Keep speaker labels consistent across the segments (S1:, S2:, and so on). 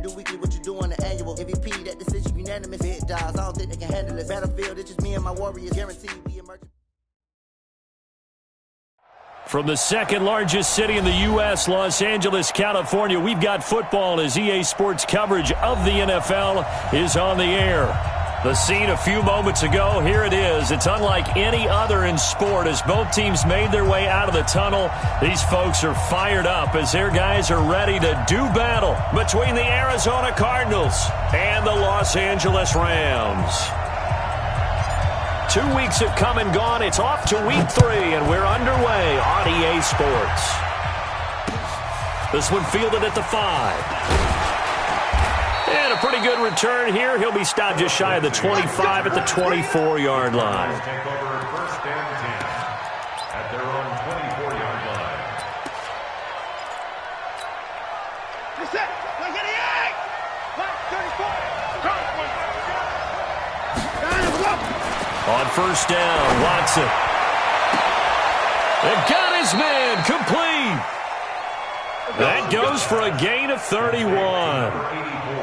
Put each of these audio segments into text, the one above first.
S1: do weekly what you do on the annual. MVP, that decision unanimous. Big dogs, I don't think they can handle it. Battlefield, it's just me and my warriors. Guaranteed we emerge.
S2: From the second largest city in the U.S., Los Angeles, California, we've got football as EA Sports coverage of the NFL is on the air. The scene a few moments ago, here it is. It's unlike any other in sport as both teams made their way out of the tunnel. These folks are fired up as their guys are ready to do battle between the Arizona Cardinals and the Los Angeles Rams. 2 weeks have come and gone. It's off to week 3, and we're underway on EA Sports. This one fielded at the 5. And a pretty good return here. He'll be stopped just shy of the 25 at the 24-yard line.
S3: First and 10 at their own 24-yard line.
S4: Reset. Let's get the egg. 34.
S2: On first down, Watson. They got his man complete. That goes for a gain of 31.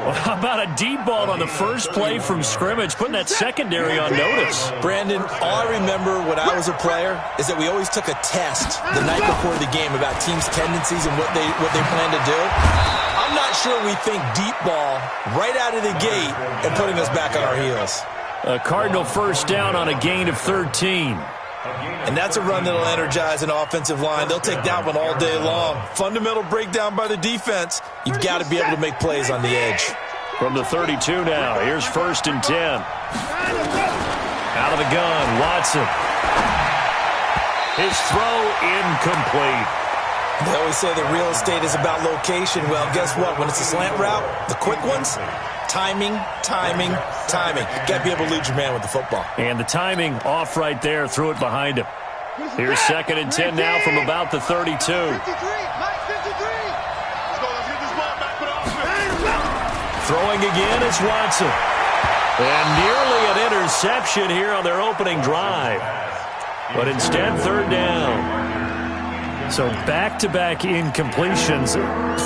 S2: Well, how about a deep ball on the first play from scrimmage, putting that secondary on notice?
S5: Brandon, all I remember when I was a player is that we always took a test the night before the game about teams' tendencies and what they plan to do. I'm not sure we think deep ball right out of the gate and putting us back on our heels.
S2: A Cardinal first down on a gain of 13.
S5: And that's a run that'll energize an offensive line. They'll take that one all day long. Fundamental breakdown by the defense. You've got to be able to make plays on the edge.
S2: From the 32 now, here's first and 10. Out of the gun, Watson. His throw incomplete.
S5: They always say that real estate is about location. Well, guess what? When it's a slant route, the quick ones, timing. Got to be able to lead your man with the football.
S2: And the timing off right there. Threw it behind him. Here's second and 10 now from about the 32. 53.
S4: Let's go. Let's get this ball back for the offense.
S2: Throwing again is Watson. And nearly an interception here on their opening drive. But instead, third down. So back-to-back incompletions.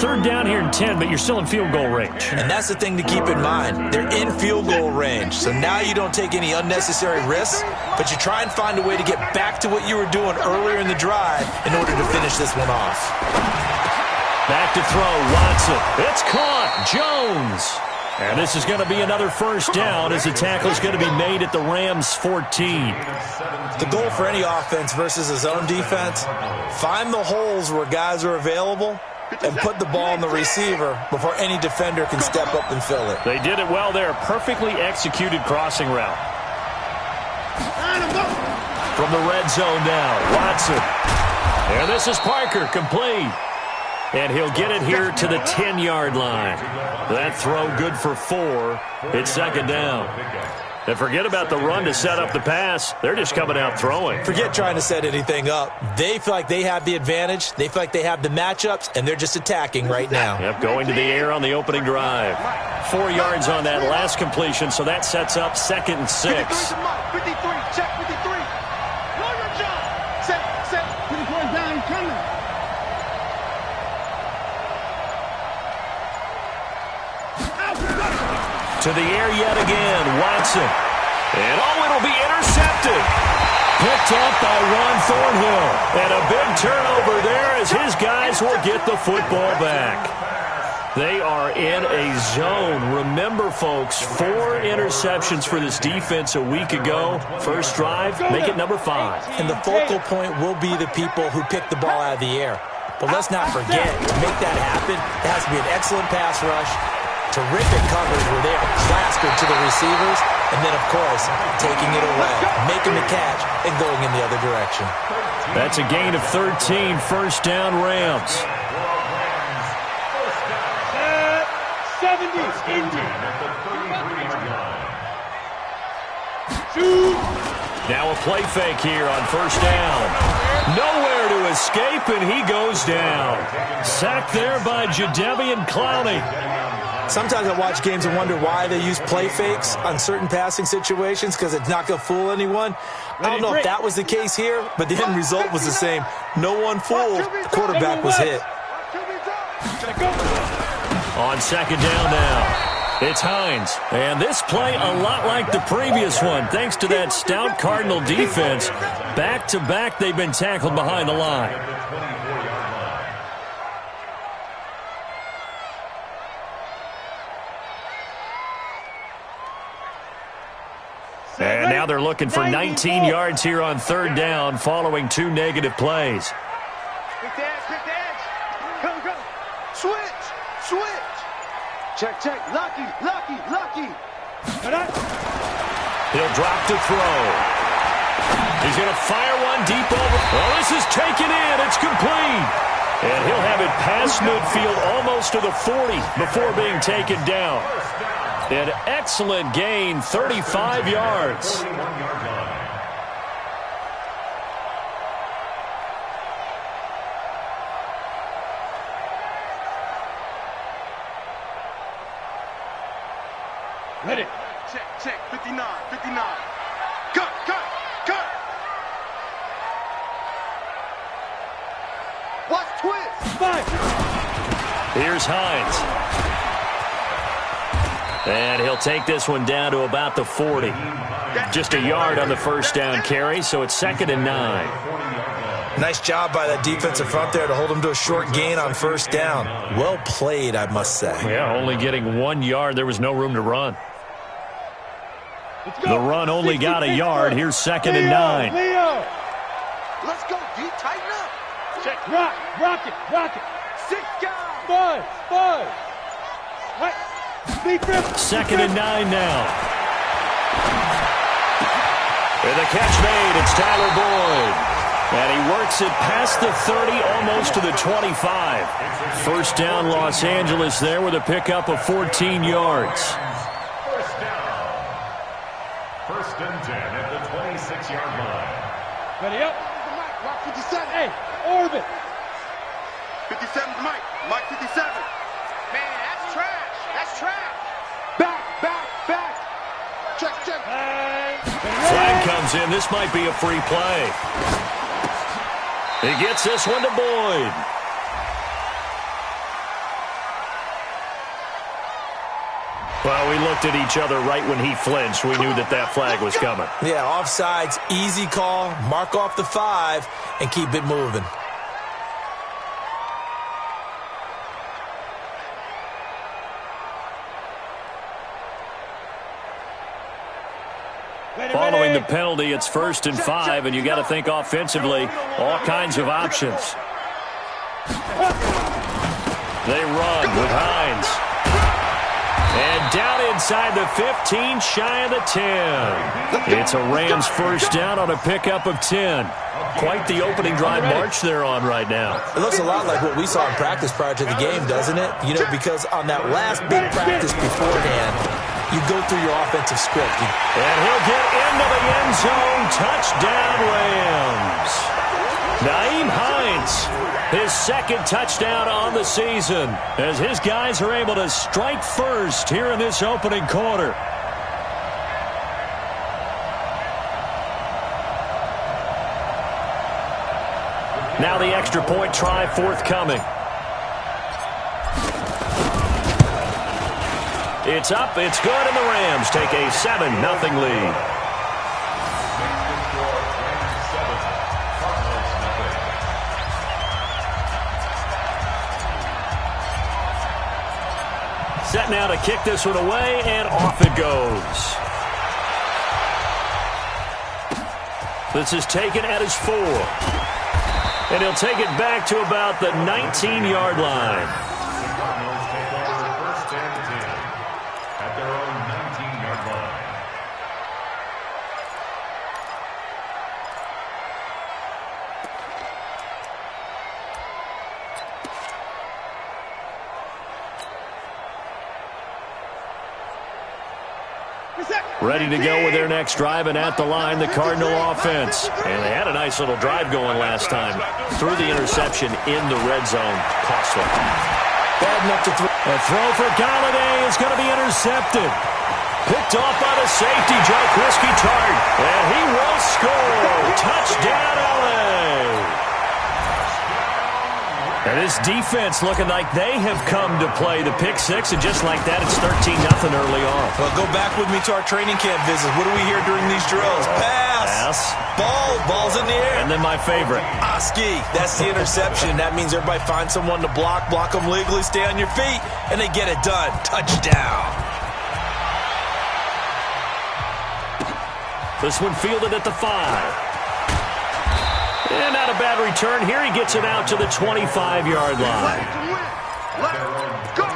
S2: Third down here in 10, but you're still in field goal range.
S5: And that's the thing to keep in mind. They're in field goal range. So now you don't take any unnecessary risks, but you try and find a way to get back to what you were doing earlier in the drive in order to finish this one off.
S2: Back to throw, Watson. It's caught. Jones. And this is going to be another first down as the tackle is going to be made at the Rams' 14.
S5: The goal for any offense versus a zone defense, find the holes where guys are available and put the ball on the receiver before any defender can step up and fill it.
S2: They did it well there. Perfectly executed crossing route. From the red zone now, Watson. And this is Parker, complete. And he'll get it here to the 10-yard line. That throw good for 4. It's second down. And forget about the run to set up the pass. They're just coming out throwing.
S5: Forget trying to set anything up. They feel like they have the advantage. They feel like they have the matchups, and they're just attacking right now.
S2: Yep, going to the air on the opening drive. 4 yards on that last completion, so that sets up second and 6.
S4: 53, check 53. Know your job. Set. 54 down, coming.
S2: To the air yet again, Watson. And it'll be intercepted. Picked up by Ron Thornhill. And a big turnover there as his guys will get the football back. They are in a zone. Remember, folks, 4 interceptions for this defense a week ago. First drive, make it number 5.
S5: And the focal point will be the people who pick the ball out of the air. But let's not forget, to make that happen, it has to be an excellent pass rush, terrific coverage where they are plastered to the receivers, and then, of course, taking it away, making the catch, and going in the other direction.
S2: That's a gain of 13, first down Rams.
S4: 70.
S2: Now a play fake here on first down. Nowhere to escape, and he goes down. Sacked there by Jadeveon Clowney.
S5: Sometimes I watch games and wonder why they use play fakes on certain passing situations because it's not going to fool anyone. I don't know if that was the case here, but the end result was the same. No one fooled. The quarterback was hit.
S2: On second down now. It's Hines. And this play a lot like the previous one. Thanks to that stout Cardinal defense. Back-to-back, they've been tackled behind the line. And now they're looking for 19 yards here on third down following 2 negative plays.
S4: Quick the edge, quick the edge. Come, come. Switch, switch. Check, check. Lucky, lucky, lucky.
S2: He'll drop to throw. He's going to fire one deep over. Oh, this is taken in. It's complete. And he'll have it past midfield almost to the 40 before being taken down. An excellent gain, 35 yards.
S4: Ready. Check, check. 59, 59. Cut, cut, cut. Watch twist. Five.
S2: Here's Hines. And he'll take this one down to about the 40. Just a yard on the first down carry, so it's 2nd and 9.
S5: Nice job by that defensive front there to hold him to a short gain on first down. Well played, I must say.
S2: Yeah, only getting 1 yard. There was no room to run. The run only got a yard. Here's 2nd and 9.
S4: Leo. Let's go, D. Tighten up. Check. Rock, rock it. 6 guys. Buzz. Right.
S2: 2nd and 9 now. And the catch made. It's Tyler Boyd. And he works it past the 30, almost to the 25. First down, Los Angeles there with a pickup of 14 yards.
S3: First down. 1st and 10 at the 26-yard line.
S4: Ready up. Mike 57. Hey, orbit. 57's Mike. Mike 57. Man, that's trash. That's trash. Back. Check.
S2: Flag comes in. This might be a free play. He gets this one to Boyd. Well, we looked at each other right when he flinched. We knew that flag was coming.
S5: Yeah, offsides, easy call. Mark off the 5 and keep it moving.
S2: Following the penalty, it's 1st and 5, and you got to think offensively, all kinds of options. They run with Hines. And down inside the 15, shy of the 10. It's a Rams first down on a pickup of 10. Quite the opening drive march they're on right now.
S5: It looks a lot like what we saw in practice prior to the game, doesn't it? You know, because on that last big practice beforehand, you go through your offensive script.
S2: And he'll get into the end zone. Touchdown, Rams. Nyheim Hines, his 2nd touchdown on the season, as his guys are able to strike first here in this opening quarter. Now the extra point try forthcoming. It's up, it's good, and the Rams take a 7-0 lead. Set now to kick this one away, and off it goes. This is taken at his 4. And he'll take it back to about the 19-yard line.
S3: At their own 19-yard line.
S2: Ready to go with their next drive, and at the line, the Cardinal offense. And they had a nice little drive going last time. Threw the interception in the red zone. Costly.
S5: Bad enough to throw.
S2: A throw for Galladay is going to be intercepted. Picked off by the safety, Jaquiski Tartt. And he will score. Touchdown, LA. And this defense looking like they have come to play the pick six, and just like that, it's 13-0 early on.
S5: Well, go back with me to our training camp visits. What do we hear during these drills? Pass. Ball's in the air.
S2: And then my favorite.
S5: Oski. That's the interception. That means everybody finds someone to block them legally, stay on your feet, and they get it done. Touchdown.
S2: This one fielded at the 5. And not a bad return. Here he gets it out to the 25-yard line.
S4: Let's go.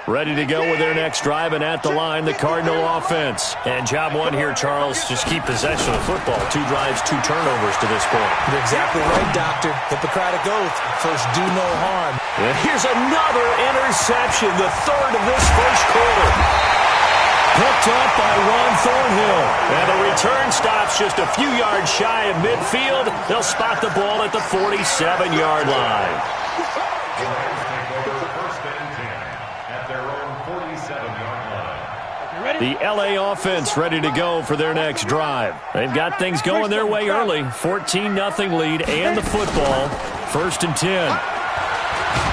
S2: Ready to go with their next drive, and at the line, the Cardinal offense. And job one here, Charles, just keep possession of football. 2 drives, 2 turnovers to this point.
S5: You're exactly right, Doctor. Hippocratic oath. First, do no harm.
S2: And here's another interception, the 3rd of this first quarter. Picked up by Ron Thornhill. And the return stops just a few yards shy of midfield. They'll spot the ball at the 47-yard line. The LA offense ready to go for their next drive. They've got things going their way early. 14-0 lead and the football. 1st and 10.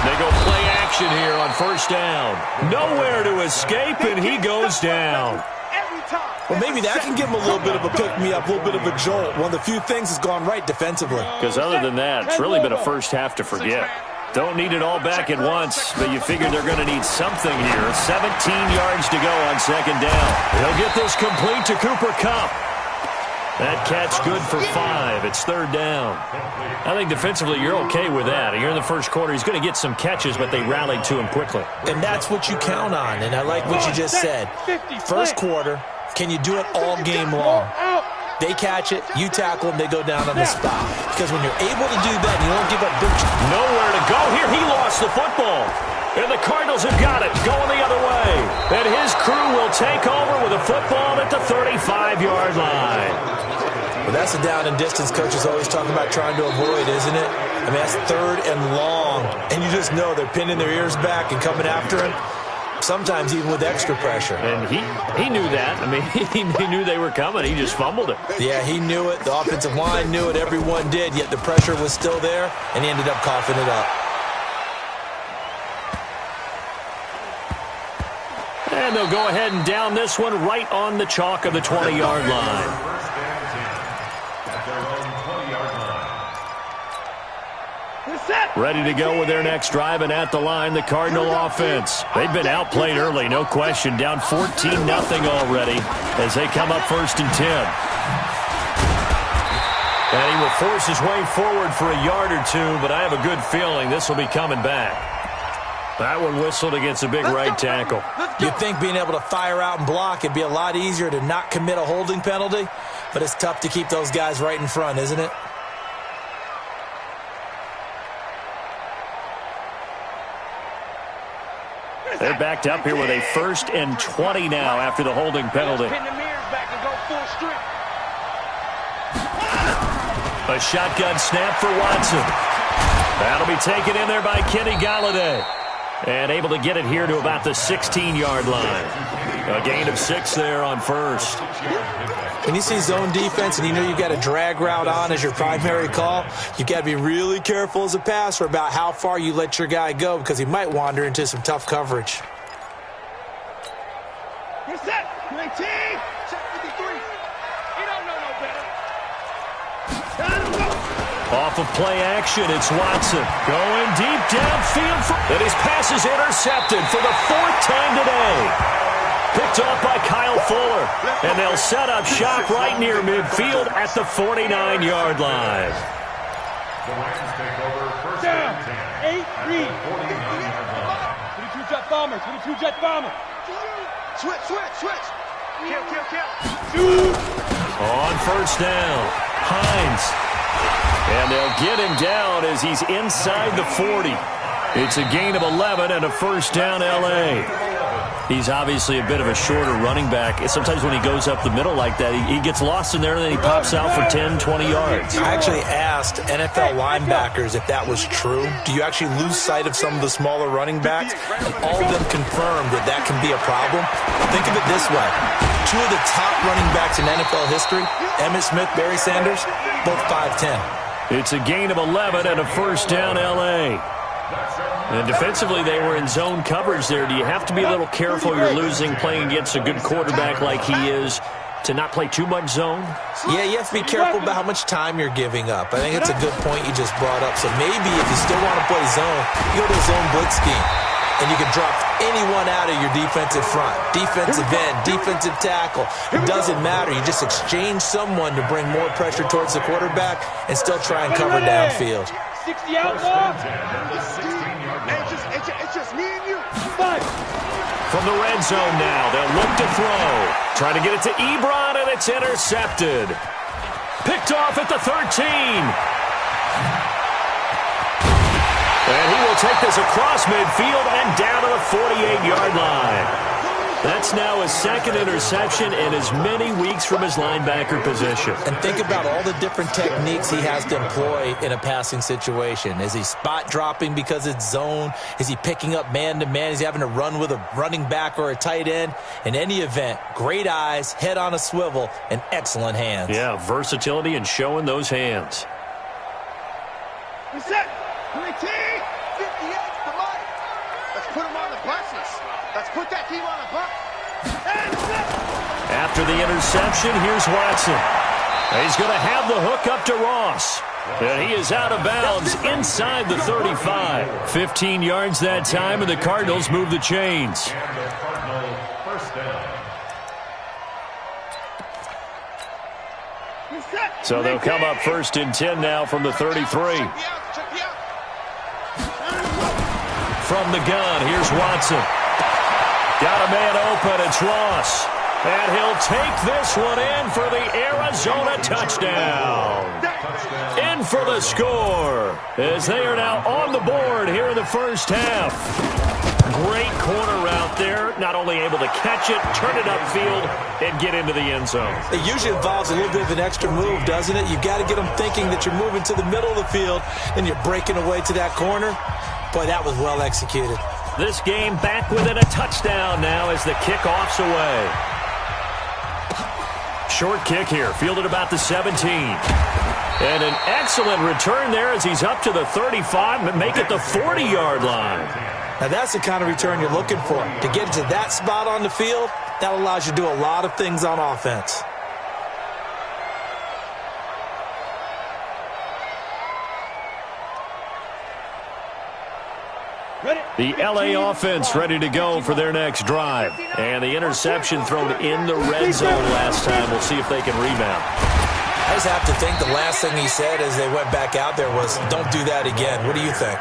S2: They go play action here on 1st down. Nowhere to escape, and he goes down.
S5: Well, maybe that can give him a little bit of a pick-me-up, a little bit of a jolt. One of the few things that's gone right defensively.
S2: Because other than that, it's really been a first half to forget. Don't need it all back at once, but you figure they're going to need something here. 17 yards to go on 2nd down. He'll get this complete to Cooper Kupp. That catch good for 5. It's 3rd down. I think defensively you're okay with that. Here in the first quarter, he's going to get some catches, but they rallied to him quickly.
S5: And that's what you count on, and I like what you just said. First quarter, can you do it all game long? They catch it, you tackle them, they go down on the spot. Because when you're able to do that, you don't give up big.
S2: Nowhere to go here. He lost the football. And the Cardinals have got it, going the other way. And his crew will take over with a football at the 35-yard line.
S5: Well, that's a down and distance coaches always talk about trying to avoid, isn't it? I mean, that's 3rd and long. And you just know they're pinning their ears back and coming after him. Sometimes even with extra pressure.
S2: And he knew that. I mean, he knew they were coming. He just fumbled it.
S5: Yeah, he knew it. The offensive line knew it. Everyone did. Yet the pressure was still there, and he ended up coughing it up.
S2: And they'll go ahead and down this one right on the chalk of the 20-yard line. Ready to go with their next drive, and at the line, the Cardinal offense. They've been outplayed early, no question. Down 14-0 already as they come up 1st and 10. And he will force his way forward for a yard or 2, but I have a good feeling this will be coming back. That one whistled against a big right tackle.
S5: You'd think being able to fire out and block, it'd be a lot easier to not commit a holding penalty, but it's tough to keep those guys right in front, isn't it?
S2: They're backed up here with a 1st and 20 now after the holding penalty. A shotgun snap for Watson. That'll be taken in there by Kenny Galladay. And able to get it here to about the 16-yard line. A gain of 6 there on 1st.
S5: When you see zone defense and you know you've got a drag route on as your primary call, you've got to be really careful as a passer about how far you let your guy go because he might wander into some tough coverage.
S4: You're set. 19. Check 53. He don't know no better.
S2: Off of play action, it's Watson. Going deep downfield. And his pass is intercepted for the 4th time today. Picked off by Kyle Fuller. And they'll set up shop right near midfield at the 49-yard line.
S3: The Rams take over 1st and 10.
S4: 8 read. 22 jet bombers. 22 jet bombers. Switch. Kill.
S2: On 1st down, Hines. And they'll get him down as he's inside the 40. It's a gain of 11 and a first down, L.A. He's obviously a bit of a shorter running back. Sometimes when he goes up the middle like that, he gets lost in there, and then he pops out for 10, 20 yards.
S5: I actually asked NFL linebackers if that was true. Do you actually lose sight of some of the smaller running backs? And all of them confirmed that that can be a problem. Think of it this way. Two of the top running backs in NFL history, Emmitt Smith, Barry Sanders, both 5'10".
S2: It's a gain of 11 and a first down, L.A. And defensively, they were in zone coverage there. Do you have to be a little careful you're losing playing against a good quarterback like he is to not play too much zone?
S5: Yeah, you have to be careful about how much time you're giving up. I think it's a good point you just brought up. So maybe if you still want to play zone, you go to a zone blitz scheme. And you can drop anyone out of your defensive front. Defensive end, defensive tackle. It doesn't matter. You just exchange someone to bring more pressure towards the quarterback and still try and cover downfield.
S4: 60 out, it's just me and you.
S2: From the red zone now, they'll look to throw. Trying to get it to Ebron, and it's intercepted. Picked off at the 13. And he will take this across midfield and down to the 48-yard line. That's now his second interception in as many weeks from his linebacker position.
S5: And think about all the different techniques he has to employ in a passing situation. Is he spot dropping because it's zone? Is he picking up man-to-man? Is he having to run with a running back or a tight end? In any event, great eyes, head on a swivel, and excellent hands.
S2: Yeah, versatility and showing those hands.
S4: Reset. 58 to Mike. Let's put him on the buses. Let's put that team on the bus.
S2: After the interception, here's Watson. He's going to have the hook up to Ross. And he is out of bounds inside the 35. 15 yards that time, and the Cardinals move the chains. So they'll come up first and 10 now from the 33. From the gun, here's Watson. Got a man open, it's Ross. And he'll take this one in for the Arizona touchdown. In for the score, as they are now on the board here in the first half. Great corner route there, not only able to catch it, turn it upfield, and get into the end zone.
S5: It usually involves a little bit of an extra move, doesn't it? You've got to get them thinking that you're moving to the middle of the field, and you're breaking away to that corner. Boy, that was well executed.
S2: This game back within a touchdown now as the kickoff's away. Short kick here, fielded about the 17. And an excellent return there as he's up to the 35 and make it the 40-yard line.
S5: Now that's the kind of return you're looking for. To get to that spot on the field, that allows you to do a lot of things on offense.
S2: The L.A. offense ready to go for their next drive. And the interception thrown in the red zone last time. We'll see if they can rebound.
S5: I just have to think the last thing he said as they went back out there was, don't do that again. What do you think?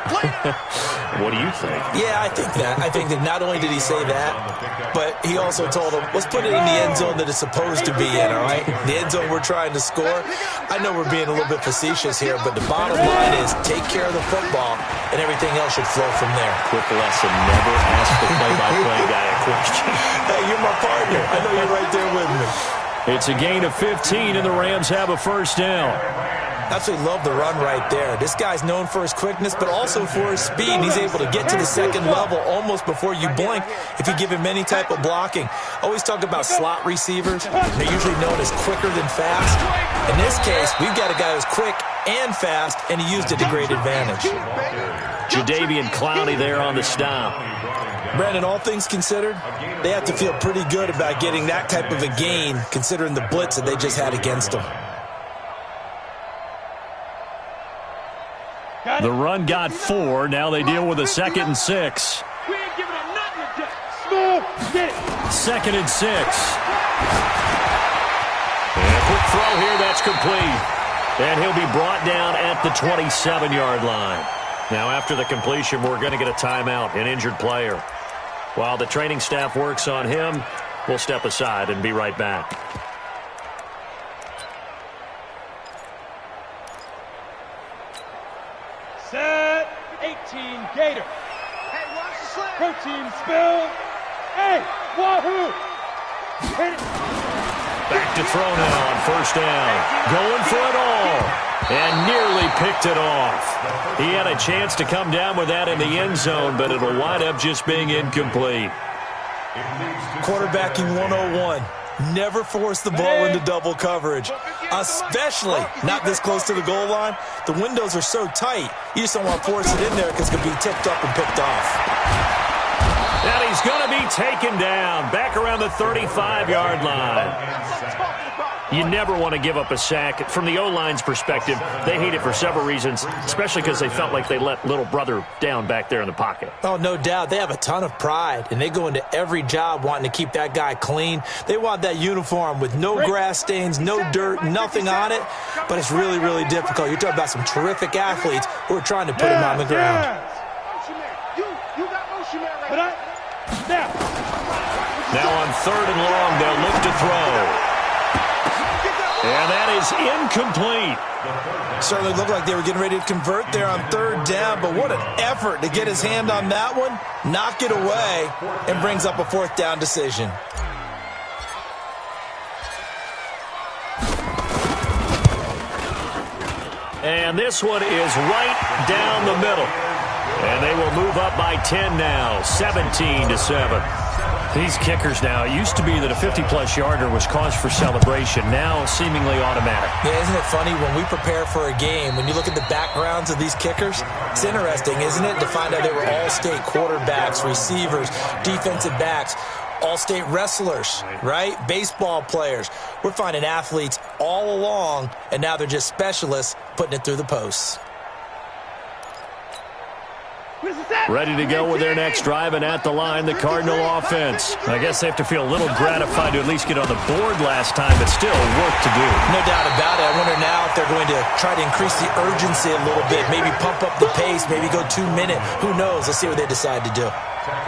S2: What do you think?
S5: Yeah, I think that. I think that not only did he say that, but he also told them, let's put it in the end zone that it's supposed to be in, all right? The end zone we're trying to score. I know we're being a little bit facetious here, but the bottom line is take care of the football, and everything else should flow from there.
S2: Quick lesson, never ask the play-by-play guy a question.
S5: Hey, you're my partner. I know you're right there with me.
S2: It's a gain of 15, and the Rams have a first down.
S5: Absolutely love the run right there. This guy's known for his quickness, but also for his speed. He's able to get to the second level almost before you blink if you give him any type of blocking. Always talk about slot receivers. They're usually known as quicker than fast. In this case, we've got a guy who's quick and fast, and he used it to great advantage.
S2: Jadeveon Clowney there on the stop.
S5: Brandon, all things considered, they have to feel pretty good about getting that type of a gain, considering the blitz that they just had against them.
S2: The run got 4. Now they deal with a 2nd and 6.
S4: We ain't giving up nothing to get it.
S2: 2nd and 6. And a quick throw here, that's complete. And he'll be brought down at the 27-yard line. Now after the completion, we're going to get a timeout, an injured player. While the training staff works on him, we'll step aside and be right back.
S4: Set 18 Gator. Protein spill. Hey, wahoo! Hit it.
S2: Back to throw now on first down. Going for it all. And nearly picked it off. He had a chance to come down with that in the end zone, but it'll wind up just being incomplete.
S5: Quarterbacking 101. Never force the ball into double coverage, especially not this close to the goal line. The windows are so tight, you just don't want to force it in there because it could be tipped up and picked off.
S2: And he's going to be taken down back around the 35-yard line. You never want to give up a sack. From the O-line's perspective, they hate it for several reasons, especially because they felt like they let little brother down back there in the pocket.
S5: Oh, no doubt. They have a ton of pride, and they go into every job wanting to keep that guy clean. They want that uniform with no grass stains, no dirt, nothing on it, but it's really, really difficult. You're talking about some terrific athletes who are trying to put him on the ground.
S4: You got motion man right
S2: Now on 3rd and long, they'll look to throw. And that is incomplete.
S5: Certainly looked like they were getting ready to convert there on 3rd down, but what an effort to get his hand on that one, knock it away, and brings up a 4th down decision.
S2: And this one is right down the middle. And they will move up by 10 now, 17-7. These kickers now, it used to be that a 50-plus yarder was cause for celebration, now seemingly automatic.
S5: Yeah, isn't it funny when we prepare for a game, when you look at the backgrounds of these kickers, it's interesting, isn't it, to find out they were all-state quarterbacks, receivers, defensive backs, all-state wrestlers, right? Baseball players. We're finding athletes all along, and now they're just specialists putting it through the posts.
S2: Ready to go with their next drive, and at the line, the Cardinal offense. I guess they have to feel a little gratified to at least get on the board last time, but still work to do.
S5: No doubt about it. I wonder now if they're going to try to increase the urgency a little bit, maybe pump up the pace, maybe go 2-minute. Who knows? Let's see what they decide to do.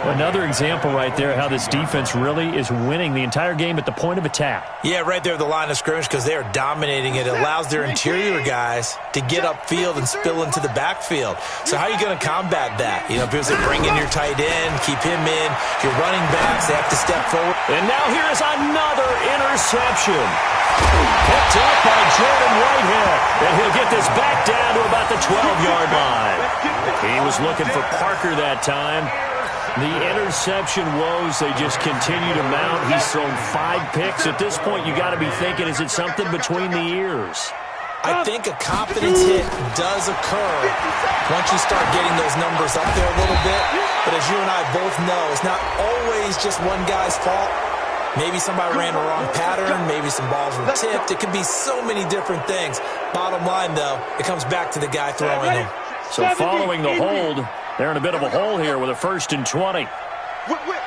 S2: Another example right there how this defense really is winning the entire game at the point of attack.
S5: Yeah, right there at the line of scrimmage because they are dominating it. It allows their interior guys to get upfield and spill into the backfield. So how are you going to combat that? You know, people say bring in your tight end, keep him in. Your running backs, they have to step forward.
S2: And now here is another interception. Picked up by Jordan Whitehead. And he'll get this back down to about the 12-yard line. He was looking for Parker that time. The interception woes, they just continue to mount. He's thrown 5 picks. At this point, you got to be thinking, is it something between the ears?
S5: I think a confidence hit does occur once you start getting those numbers up there a little bit. But as you and I both know, it's not always just one guy's fault. Maybe somebody ran the wrong pattern. Maybe some balls were tipped. It could be so many different things. Bottom line, though, it comes back to the guy throwing them.
S2: So following the hold, they're in a bit of a hole here with a 1st and 20.
S4: Whip.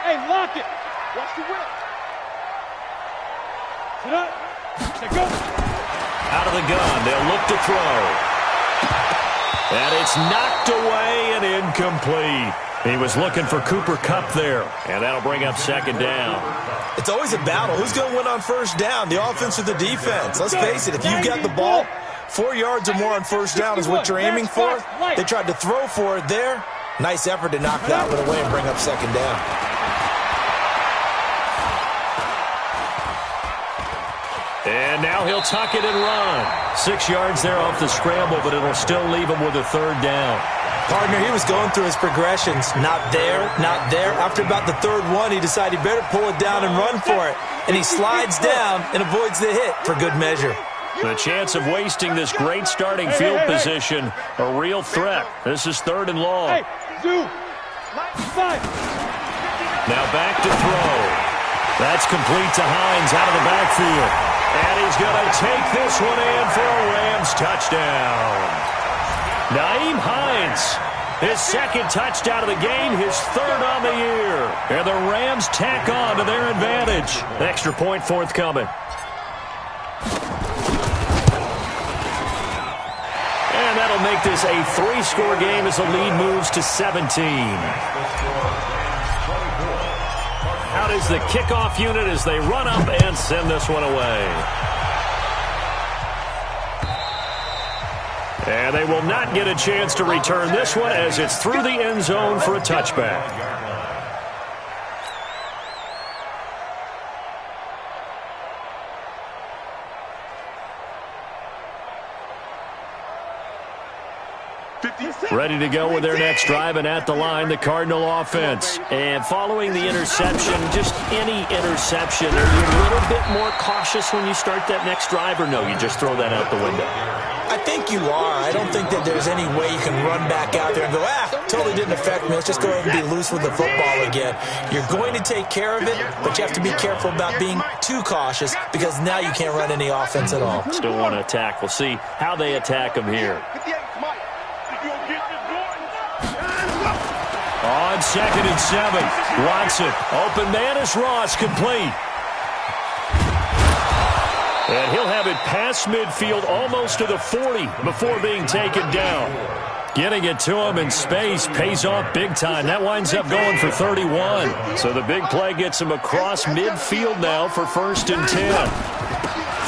S4: Hey, lock it. Watch the whip. Sit up. Say go.
S2: Out of the gun, they'll look to throw. And it's knocked away and incomplete. He was looking for Cooper Kupp there, and that'll bring up 2nd down.
S5: It's always a battle. Who's going to win on 1st down, the offense or the defense? Let's face it, if you've got the ball, 4 yards or more on 1st down is what you're aiming for. They tried to throw for it there. Nice effort to knock that one away and bring up 2nd down.
S2: And now he'll tuck it and run. 6 yards there off the scramble, but it'll still leave him with a 3rd down.
S5: Partner, he was going through his progressions. Not there, not there. After about the 3rd one, he decided he better pull it down and run for it. And he slides down and avoids the hit for good measure.
S2: The chance of wasting this great starting field position, a real threat. This is 3rd and long. Now back to throw. That's complete to Hines out of the backfield. And he's going to take this one in for a Rams touchdown. Nyheim Hines, his 2nd touchdown of the game, his 3rd on the year. And the Rams tack on to their advantage. Extra point forthcoming. And that'll make this a 3-score game as the lead moves to 17. Out is the kickoff unit as they run up and send this one away. And they will not get a chance to return this one as it's through the end zone for a touchback. Ready to go with their next drive, and at the line, the Cardinal offense. And following the interception, just any interception, are you a little bit more cautious when you start that next drive, or no, you just throw that out the window?
S5: I think you are. I don't think that there's any way you can run back out there and go, totally didn't affect me. Let's just go ahead and be loose with the football again. You're going to take care of it, but you have to be careful about being too cautious because now you can't run any offense at all.
S2: Still want to attack. We'll see how they attack him here. On 2nd and 7, Watson. Open man is Ross, complete. And he'll have it past midfield almost to the 40 before being taken down. Getting it to him in space pays off big time. That winds up going for 31. So the big play gets him across midfield now for 1st and 10.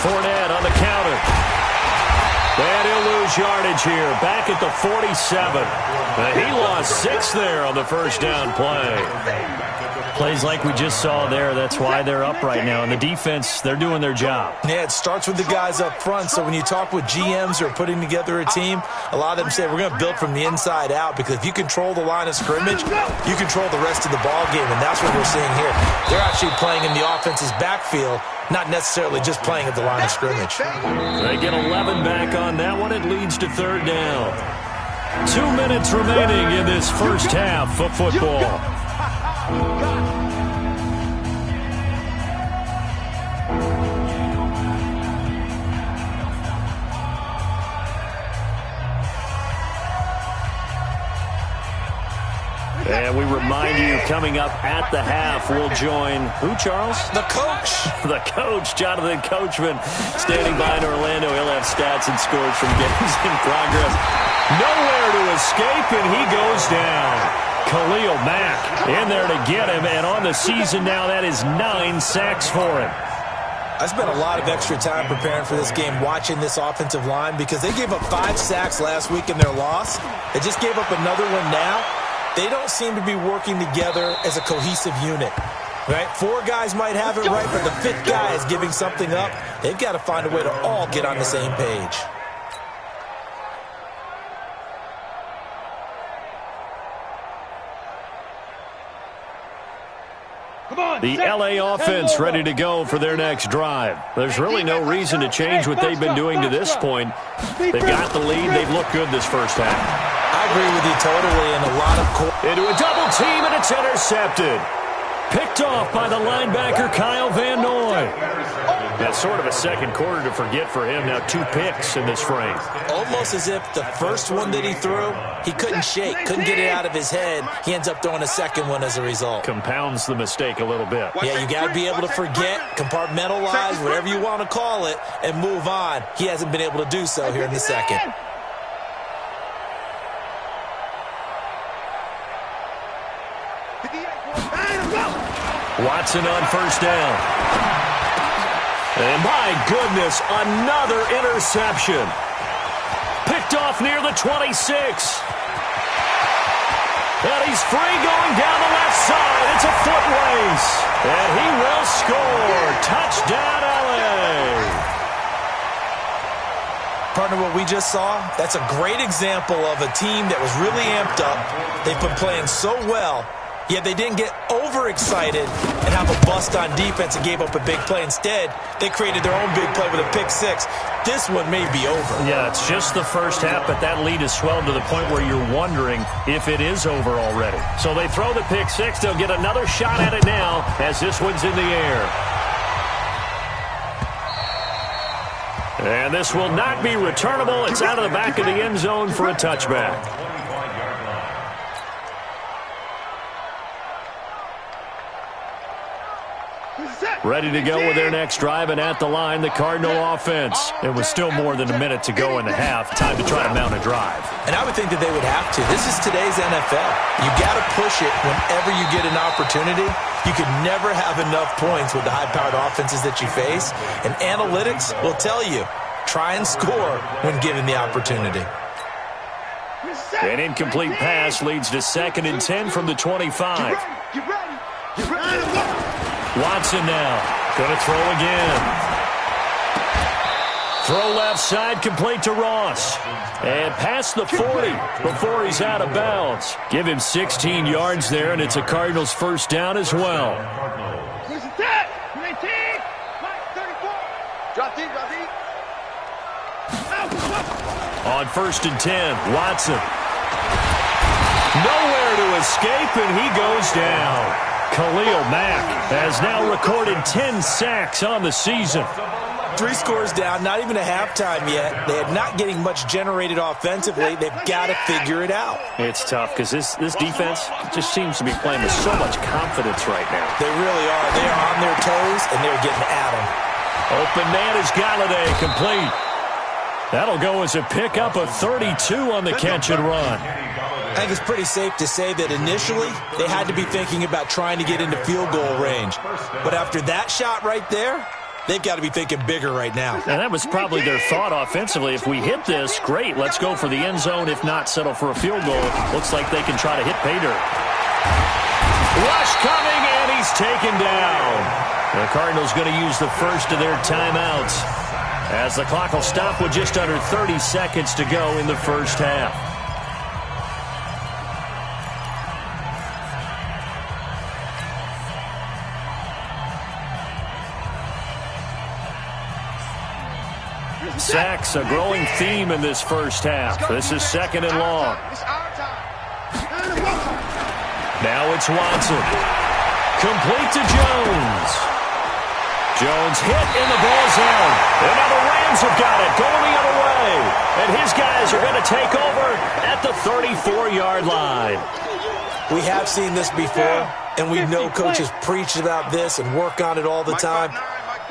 S2: Fournette on the counter. And he'll lose yardage here. Back at the 47. He lost 6 there on the first down play. Plays like we just saw there. That's why they're up right now. And the defense, they're doing their job.
S5: Yeah, it starts with the guys up front. So when you talk with GMs who are putting together a team, a lot of them say we're going to build from the inside out because if you control the line of scrimmage, you control the rest of the ball game. And that's what we're seeing here. They're actually playing in the offense's backfield, not necessarily just playing at the line of scrimmage.
S2: They get 11 back on that one. It leads to 3rd down. 2 minutes remaining in this first half of football. And we remind you, coming up at the half, we'll join who, Charles?
S5: The coach.
S2: The coach, Jonathan Coachman, standing by in Orlando. He'll have stats and scores from games in progress. Nowhere to escape, and he goes down. Khalil Mack in there to get him, and on the season now, that is 9 sacks for him.
S5: I spent a lot of extra time preparing for this game, watching this offensive line, because they gave up 5 sacks last week in their loss. They just gave up another one now. They don't seem to be working together as a cohesive unit. Right? 4 guys might have it right, but the 5th guy is giving something up. They've got to find a way to all get on the same page.
S2: The L.A. offense ready to go for their next drive. There's really no reason to change what they've been doing to this point. They've got the lead. They've looked good this first half.
S5: I agree with you totally, and a lot of...
S2: Into a double team, and it's intercepted. Picked off by the linebacker, Kyle Van Noy. That's sort of a second quarter to forget for him. Now 2 picks in this frame.
S5: Almost as if the first one that he threw, he couldn't shake, couldn't get it out of his head. He ends up throwing a second one as a result.
S2: Compounds the mistake a little bit.
S5: Yeah, you got to be able to forget, compartmentalize, whatever you want to call it, and move on. He hasn't been able to do so here in the second.
S2: Watson on first down. And my goodness, another interception. Picked off near the 26. And he's free going down the left side. It's a foot race. And he will score. Touchdown, L.A.
S5: Partner, what we just saw, that's a great example of a team that was really amped up. They've been playing so well. Yet they didn't get overexcited and have a bust on defense and gave up a big play. Instead, they created their own big play with a pick 6. This one may be over.
S2: Yeah, it's just the first half, but that lead has swelled to the point where you're wondering if it is over already. So they throw the pick 6. They'll get another shot at it now as this one's in the air. And this will not be returnable. It's out of the back of the end zone for a touchback. Ready to go with their next drive, and at the line, the Cardinal offense. It was still more than a minute to go in the half. Time to try to mount a drive.
S5: And I would think that they would have to. This is today's NFL. You got to push it whenever you get an opportunity. You can never have enough points with the high-powered offenses that you face. And analytics will tell you, try and score when given the opportunity.
S2: An incomplete pass leads to 2nd and 10 from the 25. Watson now. Going to throw again. Throw left side, complete to Ross. And past the 40 before he's out of bounds. Give him 16 yards there, and it's a Cardinals first down as well. On 1st and 10, Watson. Nowhere to escape, and he goes down. Khalil Mack has now recorded 10 sacks on the season.
S5: 3 scores down, not even a halftime yet. They are not getting much generated offensively. They've got to figure it out.
S2: It's tough because this defense just seems to be playing with so much confidence right now.
S5: They really are. They are on their toes, and they're getting at them.
S2: Open man is Galladay, complete. That'll go as a pickup of 32 on the catch and run.
S5: I think it's pretty safe to say that initially they had to be thinking about trying to get into field goal range. But after that shot right there, they've got to be thinking bigger right now.
S2: And that was probably their thought offensively. If we hit this, great, let's go for the end zone. If not, settle for a field goal. Looks like they can try to hit pay dirt. Rush coming, and he's taken down. The Cardinals going to use the first of their timeouts, as the clock will stop with just under 30 seconds to go in the first half. Sacks, a growing theme in this first half. This is 2nd and long. Now it's Watson. Complete to Jones. Jones hit and the ball's out. And now the Rams have got it, going the other way. And his guys are going to take over at the 34-yard line.
S5: We have seen this before, and we know coaches preach about this and work on it all the time.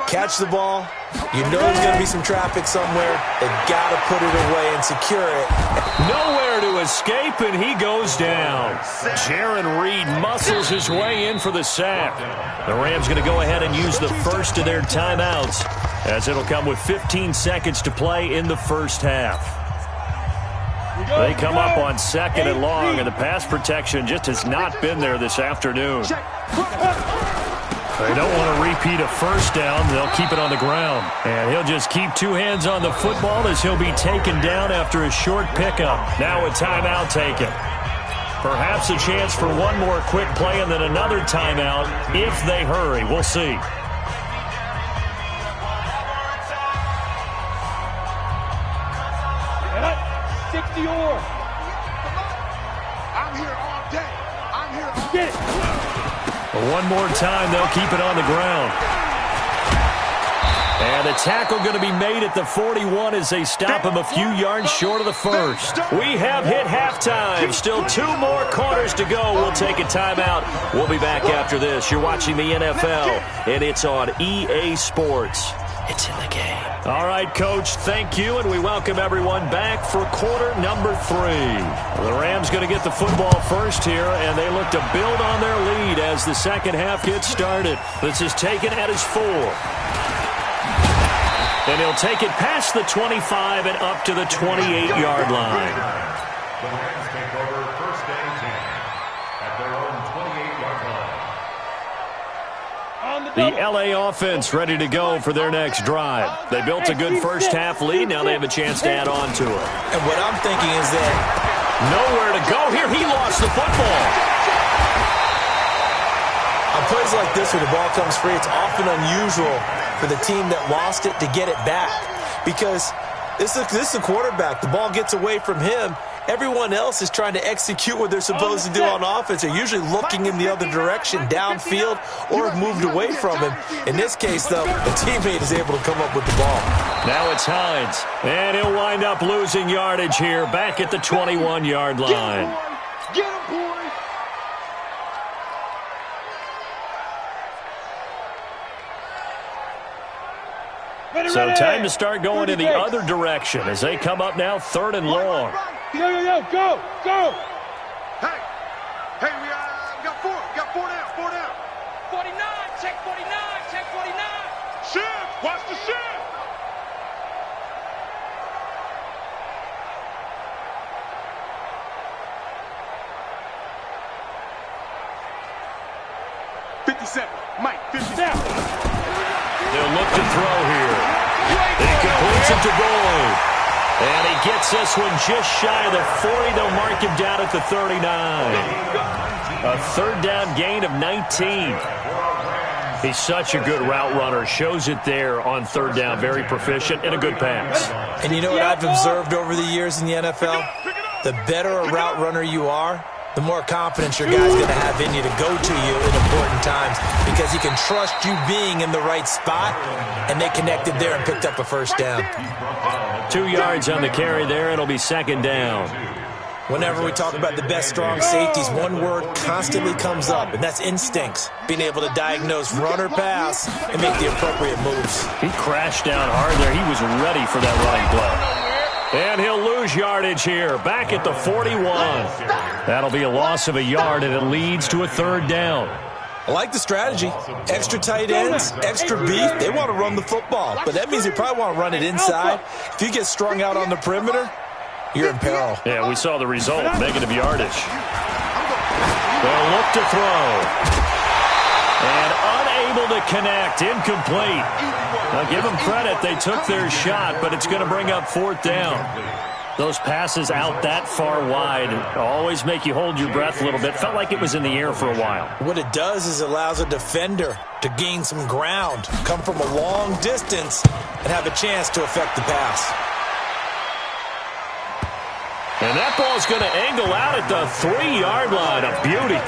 S5: Catch the ball. You know there's going to be some traffic somewhere. They've got to put it away and secure it.
S2: Nowhere to escape, and he goes down. Jaron Reed muscles his way in for the sack. The Rams going to go ahead and use the first of their timeouts, as it'll come with 15 seconds to play in the first half. They come up on 2nd and long, and the pass protection just has not been there this afternoon. They don't want to repeat a first down. They'll keep it on the ground. And he'll just keep 2 hands on the football as he'll be taken down after a short pickup. Now a timeout taken. Perhaps a chance for one more quick play and then another timeout if they hurry. We'll see.
S4: I'm here all day. I'm here all day.
S2: One more time, they'll keep it on the ground. And the tackle going to be made at the 41 as they stop him a few yards short of the first. We have hit halftime. Still 2 more quarters to go. We'll take a timeout. We'll be back after this. You're watching the NFL, and it's on EA Sports. It's in the game. All right, Coach, thank you, and we welcome everyone back for quarter number 3. The Rams going to get the football first here, and they look to build on their lead as the second half gets started. This is taken at his 4. And he'll take it past the 25 and up to the 28-yard line.
S3: The Rams take over 1st and 10 at their own 28-yard line.
S2: The LA offense ready to go for their next drive. They built a good first half lead. Now they have a chance to add on to it.
S5: And what I'm thinking is that
S2: nowhere to go here. He lost the football.
S5: on plays like this where the ball comes free, it's often unusual for the team that lost it to get it back, because this is the quarterback. The ball gets away from him. Everyone else is trying to execute what they're supposed to do on offense. They're usually looking in the other direction, downfield, or have moved away from him. In this case, though, the teammate is able to come up with the ball.
S2: Now it's Hines, and he'll wind up losing yardage here back at the 21-yard line.
S4: Get him, boys!
S2: So time to start going in the other direction as they come up now 3rd and long.
S4: Go! Hey, we got four down.
S6: 49, check 49.
S4: Shift, watch the shift. Mike, 57.
S2: They'll look to throw here. Incomplete. puts it to Boyd. And he gets this one just shy of the 40. They'll mark him down at the 39. A third down gain of 19. He's such a good route runner. Shows it there on third down. Very proficient and a good pass.
S5: And you know what I've observed over the years in the NFL? The better a route runner you are, the more confidence your guy's going to have in you to go to you in important times because he can trust you being in the right spot, and they connected there and picked up a first down.
S2: 2 yards on the carry there. It'll be second down.
S5: Whenever we talk about the best strong safeties, one word constantly comes up, and that's instincts. Being able to diagnose run or pass and make the appropriate moves.
S2: He crashed down hard there. He was ready for that running play. And he'll lose yardage here. Back at the 41. That'll be a loss of a yard, and it leads to a third down.
S5: I like the strategy. Extra tight ends, extra beef. They want to run the football, but that means they probably want to run it inside. If you get strung out on the perimeter, you're in peril.
S2: Yeah, we saw the result, negative yardage. They'll look to throw. And unable to connect, incomplete. Now give them credit, they took their shot, but it's going to bring up fourth down. Those passes out that far wide always make you hold your breath a little bit. Felt like it was in the air for a while.
S5: What it does is it allows a defender to gain some ground, come from a long distance, and have a chance to affect the pass.
S2: And that ball's going to angle out at the 3-yard line. A beauty.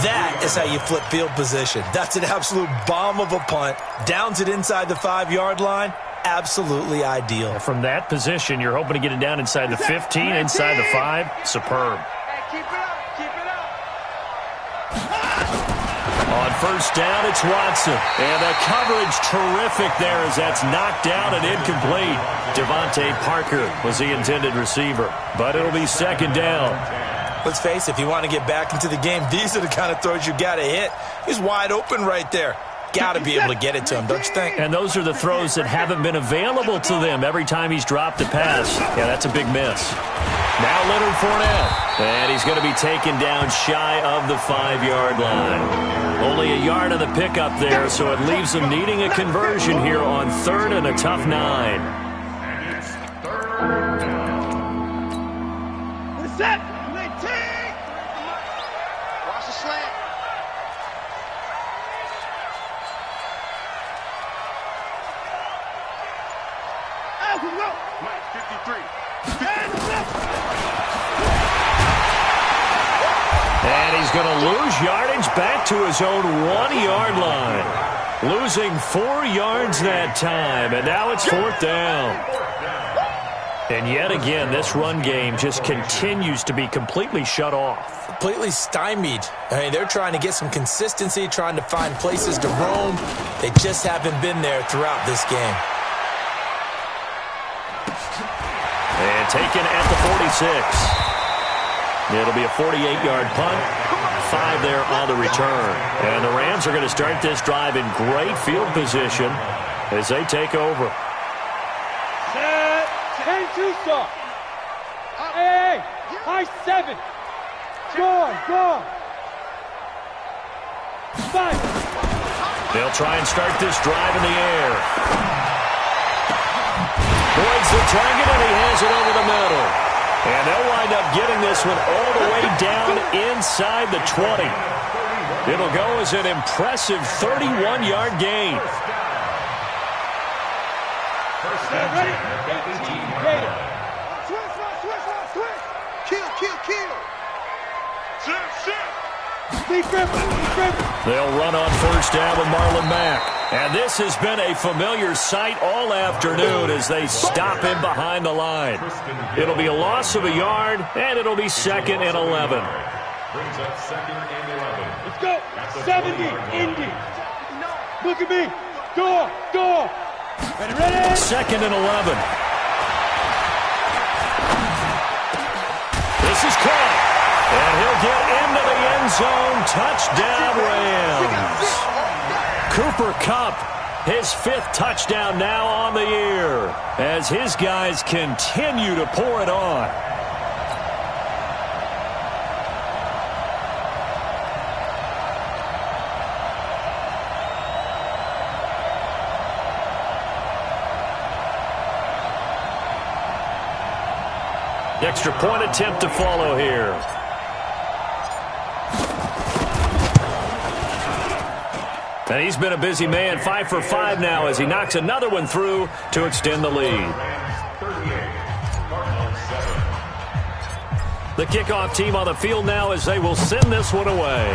S5: That is how you flip field position. That's an absolute bomb of a punt. Downs it inside the 5-yard line. Absolutely ideal.
S2: From that position, you're hoping to get it down inside the 15, inside the 5. Superb.
S6: Hey, keep it up. Keep it up.
S2: On first down, it's Watson. And the coverage terrific there as that's knocked down and incomplete. Devontae Parker was the intended receiver. But it'll be second down.
S5: Let's face it, if you want to get back into the game, these are the kind of throws you got to hit. He's wide open right there. Got to be able to get it to him, don't you think?
S2: And those are the throws that haven't been available to them every time he's dropped a pass. Yeah, that's a big miss. Now Leonard Fournette. And he's going to be taken down shy of the 5-yard line. Only a yard on the pickup there, so it leaves them needing a conversion here on third and a tough 9.
S3: And it's third down.
S4: Set.
S6: Watch the slant.
S4: Mike 53.
S2: And he's going to lose yardage back to his own 1-yard line. Losing 4 yards that time, and now it's fourth down. And yet again, this run game just continues to be completely shut off.
S5: Completely stymied. I mean, they're trying to get some consistency, trying to find places to roam. They just haven't been there throughout this game.
S2: And taken at the 46. It'll be a 48-yard punt. 5 there on the return. And the Rams are going to start this drive in great field position as they take over.
S4: Set. 10-2 stop. Hey, high 7. Go. 5.
S2: They'll try and start this drive in the air. Boyd's the target, and he has it over the middle. And they'll wind up getting this one all the way down inside the 20. It'll go as an impressive 31-yard gain.
S3: First and 10 at the 18-yard line.
S6: Switch. Kill.
S2: They'll run on first down with Marlon Mack. And this has been a familiar sight all afternoon as they stop him behind the line. It'll be a loss of a yard, and it'll be second and 11.
S3: Brings up second and 11.
S4: Let's go. 70. Indy. Look at me. Go. Ready.
S2: Second and 11. This is caught. And he'll get into the end zone. Touchdown, Rams. Cooper Kupp, his 5th touchdown now on the year as his guys continue to pour it on. Extra point attempt to follow here. And he's been a busy man, 5 for 5 now as he knocks another one through to extend the lead. The kickoff team on the field now as they will send this one away.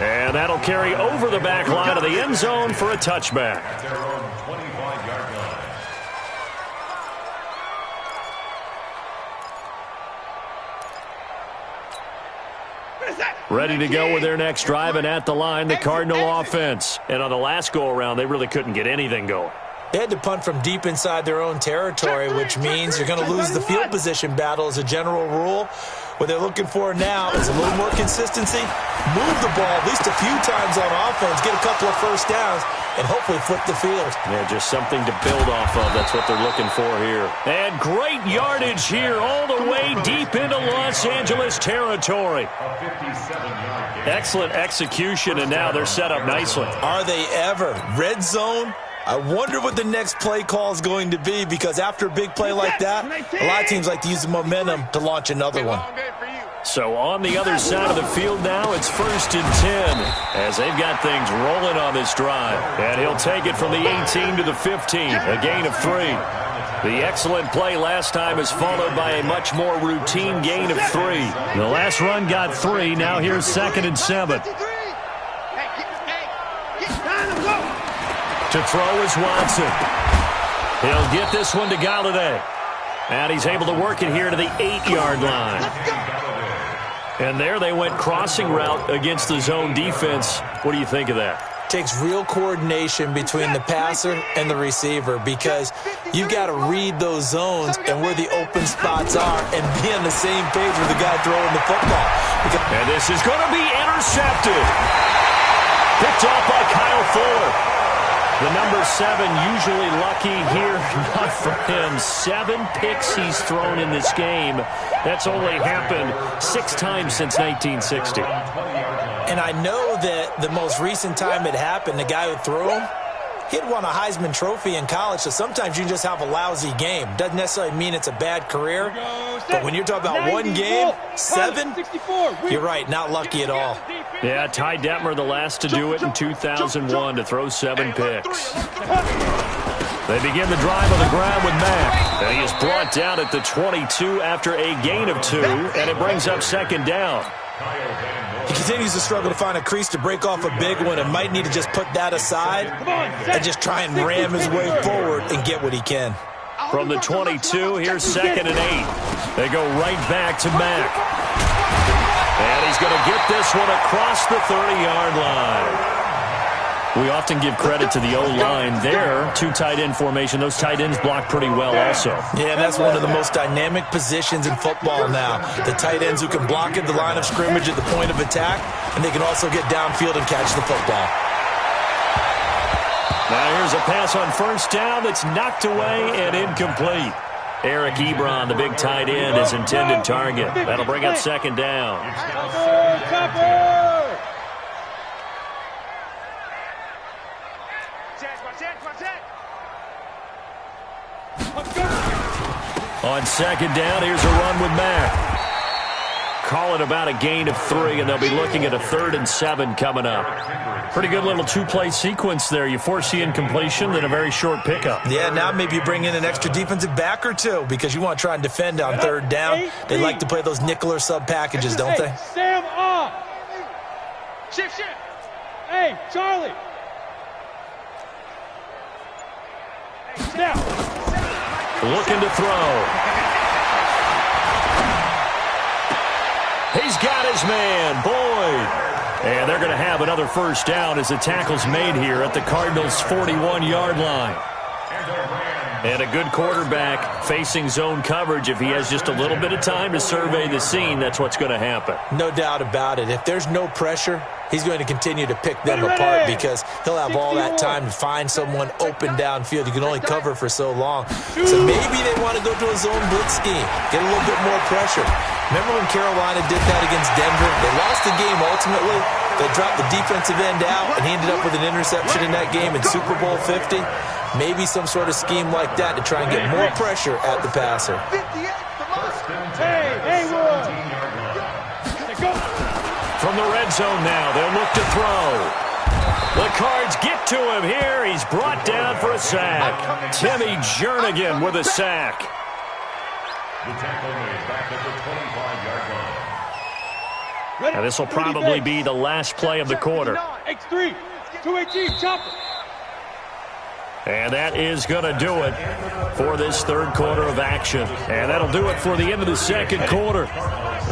S2: And that'll carry over the back line of the end zone for a touchback.
S3: At their own 25-yard line.
S2: Ready to go with their next drive, and at the line, the Cardinal offense. And on the last go-around, they really couldn't get anything going.
S5: They had to punt from deep inside their own territory, which means you're going to lose the field position battle as a general rule. What they're looking for now is a little more consistency, move the ball at least a few times on offense, get a couple of first downs, and hopefully flip the field.
S2: Yeah, just something to build off of. That's what they're looking for here. And great yardage here all the way deep into Los Angeles territory.
S3: A 57-yard gain.
S2: Excellent execution, and now they're set up nicely.
S5: Are they ever? Red zone? I wonder what the next play call is going to be, because after a big play like that, a lot of teams like to use the momentum to launch another one.
S2: So on the other side of the field now, it's 1st and 10 as they've got things rolling on this drive. And he'll take it from the 18 to the 15, a gain of 3. The excellent play last time is followed by a much more routine gain of 3. The last run got 3. Now here's 2nd and 7. To throw is Watson. He'll get this one to Galladay. And he's able to work it here to the 8-yard line. And there they went crossing route against the zone defense. What do you think of that?
S5: Takes real coordination between the passer and the receiver, because you've got to read those zones and where the open spots are and be on the same page with the guy throwing the football.
S2: And this is going to be intercepted. Picked off by Kyle Fuller. The number 7 usually lucky here, not for him. 7 picks he's thrown in this game. That's only happened 6 times since 1960.
S5: And I know that the most recent time it happened, the guy who threw him, he'd won a Heisman Trophy in college, so sometimes you can just have a lousy game. Doesn't necessarily mean it's a bad career, but when you're talking about one game, 7, you're right, not lucky at all.
S2: Yeah, Ty Detmer, the last to do it in 2001, to throw 7 picks. They begin the drive on the ground with Mack. And he is brought down at the 22 after a gain of 2, and it brings up 2nd down.
S5: He continues to struggle to find a crease to break off a big one and might need to just put that aside and just try and ram his way forward and get what he can.
S2: From the 22, here's 2nd and 8. They go right back to Mack. And he's going to get this one across the 30-yard line. We often give credit to the O-line there. 2 tight end formation. Those tight ends block pretty well also.
S5: Yeah, that's one of the most dynamic positions in football now. The tight ends who can block at the line of scrimmage at the point of attack, and they can also get downfield and catch the football.
S2: Now here's a pass on 1st down that's knocked away and incomplete. Eric Ebron, the big tight end, his intended target. That'll bring up 2nd down. On 2nd down, here's a run with Mack. Call it about a gain of 3, and they'll be looking at a 3rd and 7 coming up. Pretty good little 2-play sequence there. You force the incompletion, then a very short pickup.
S5: Yeah, now maybe you bring in an extra defensive back or 2 because you want to try and defend on 3rd down. They like to play those nickel or sub packages, don't they?
S4: Sam off. Shift. Hey, Charlie. Now.
S2: Looking to throw. He's got his man, Boyd. And they're going to have another 1st down as the tackle's made here at the Cardinals' 41-yard line. And a good quarterback facing zone coverage. If he has just a little bit of time to survey the scene, that's what's going to happen.
S5: No doubt about it. If there's no pressure, he's going to continue to pick them apart because he'll have all that time to find someone open downfield. You can only cover for so long. So maybe they want to go to a zone blitz scheme, get a little bit more pressure. Remember when Carolina did that against Denver? They lost the game ultimately. They dropped the defensive end out, and he ended up with an interception in that game in Super Bowl 50. Maybe some sort of scheme like that to try and get more pressure at the passer.
S6: 58 for mine.
S4: Hey,
S2: From the red zone now, they'll look to throw. The Cards get to him here. He's brought down for a sack. Timmy Jernigan with a sack.
S3: The tackle made back at the 25-yard line.
S2: Now this will probably be the last play of the quarter.
S4: X3, 218, chopper.
S2: And that is going to do it for this third quarter of action. And that'll do it for the end of the second quarter.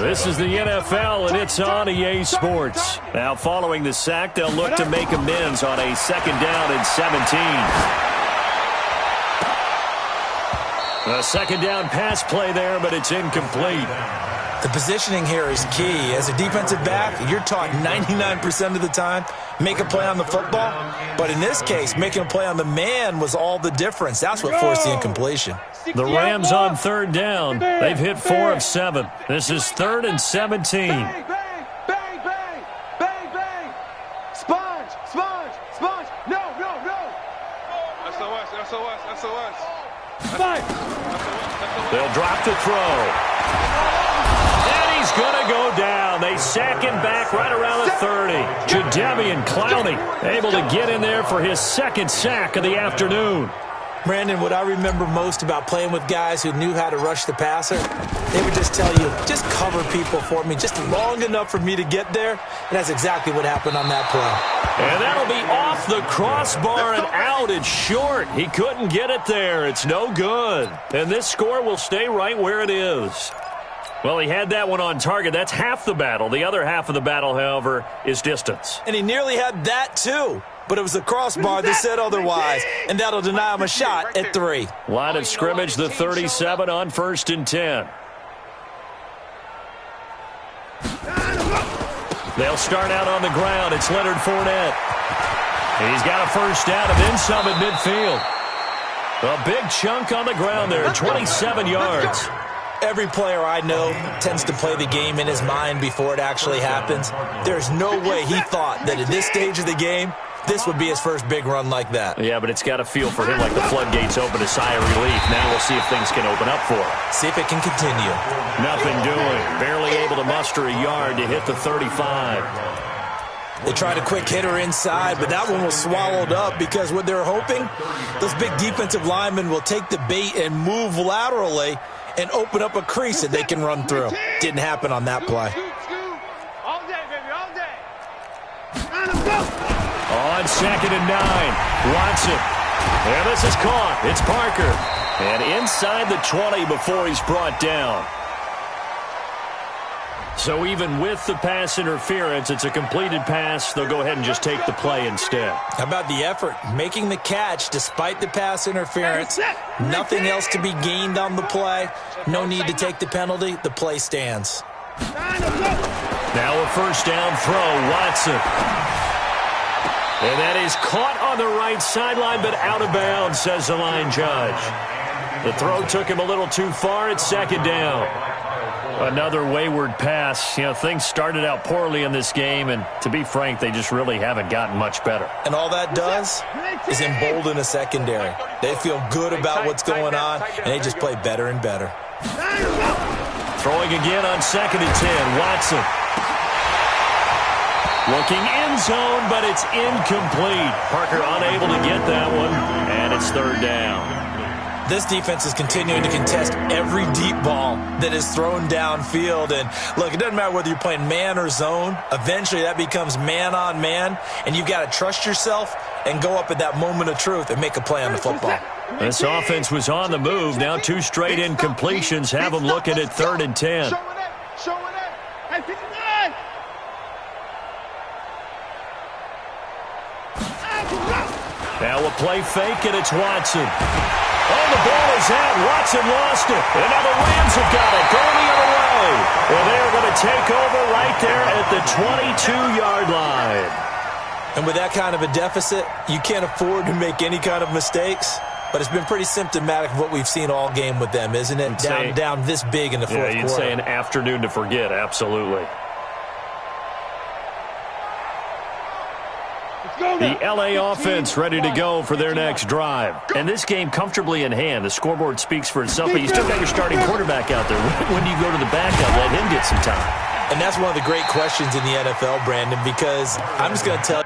S2: This is the NFL, and it's on EA Sports. Now, following the sack, they'll look to make amends on a 2nd down and 17. A 2nd down pass play there, but it's incomplete.
S5: The positioning here is key. As a defensive back, you're taught 99% of the time, make a play on the football. But in this case, making a play on the man was all the difference. That's what forced the incompletion.
S2: The Rams on 3rd down. They've hit 4 of 7. This is 3rd and 17.
S6: Bang, bang, bang, bang, bang, bang. Sponge, sponge, sponge. No. SOS.
S2: They'll drop the throw. And he's going to go down. They sack him back right around the 30. Jadeveon Clowney able to get in there for his 2nd sack of the afternoon.
S5: Brandon, what I remember most about playing with guys who knew how to rush the passer, they would just tell you, just cover people for me, just long enough for me to get there. And that's exactly what happened on that play.
S2: And that'll be off the crossbar and out. It's short. He couldn't get it there. It's no good. And this score will stay right where it is. Well, he had that one on target. That's half the battle. The other half of the battle, however, is distance.
S5: And he nearly had that, too. But it was the crossbar that said otherwise, and that'll deny him a shot at 3.
S2: Line of scrimmage, the 37 on 1st and 10. They'll start out on the ground. It's Leonard Fournette. He's got a 1st down and then some at midfield. A big chunk on the ground there, 27 yards.
S5: Every player I know tends to play the game in his mind before it actually happens. There's no way he thought that at this stage of the game, this would be his first big run like that.
S2: Yeah, but it's got to feel for him like the floodgates open, a sigh of relief. Now we'll see if things can open up for him.
S5: See if it can continue.
S2: Nothing doing. Barely able to muster a yard to hit the 35.
S5: They tried a quick hitter inside, but that one was swallowed up because what they're hoping, those big defensive linemen will take the bait and move laterally and open up a crease that they can run through. Didn't happen on that play.
S6: All day, baby, all day.
S2: On 2nd and 9, Watson. And this is caught. It's Parker. And inside the 20 before he's brought down. So even with the pass interference, it's a completed pass. They'll go ahead and just take the play instead.
S5: How about the effort? Making the catch despite the pass interference. Nothing else to be gained on the play. No need to take the penalty. The play stands.
S2: Now a 1st down throw, Watson. And that is caught on the right sideline, but out of bounds, says the line judge. The throw took him a little too far. It's 2nd down. Another wayward pass. You know, things started out poorly in this game, and to be frank, they just really haven't gotten much better.
S5: And all that does is embolden a secondary. They feel good about what's going on, and they just play better and better.
S2: Throwing again on 2nd and 10, Watson. Looking end zone, but it's incomplete. Parker unable to get that one, and it's 3rd down.
S5: This defense is continuing to contest every deep ball that is thrown downfield. And, look, it doesn't matter whether you're playing man or zone. Eventually that becomes man on man, and you've got to trust yourself and go up at that moment of truth and make a play on the football.
S2: This offense was on the move. Now 2 straight incompletions have them looking at 3rd and 10.
S6: Showing it. Hey, 59.
S2: Now a play fake, and it's Watson. Oh, the ball is out. Watson lost it. And now the Rams have got it. Going the other way. Well, they're going to take over right there at the 22-yard line.
S5: And with that kind of a deficit, you can't afford to make any kind of mistakes. But it's been pretty symptomatic of what we've seen all game with them, isn't it? Down this big in the fourth quarter.
S2: Yeah, you'd say an afternoon to forget. Absolutely.
S4: Let's go.
S2: The LA offense ready to go for their next drive. And this game comfortably in hand. The scoreboard speaks for itself, but you still got your starting quarterback out there. When do you go to the backup, let him get some time?
S5: And that's one of the great questions in the NFL, Brandon, because I'm just going to tell you.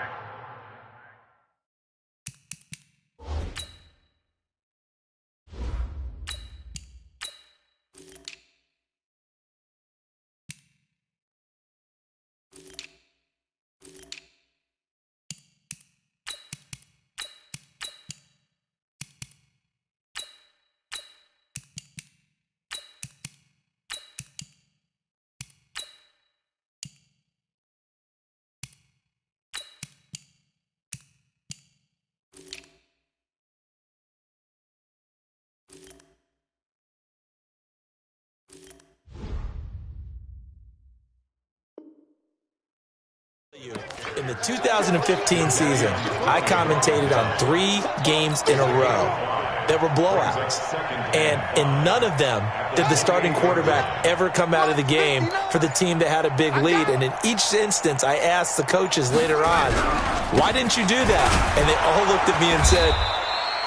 S5: In the 2015 season, I commentated on 3 games in a row that were blowouts. And in none of them did the starting quarterback ever come out of the game for the team that had a big lead. And in each instance, I asked the coaches later on, why didn't you do that? And they all looked at me and said,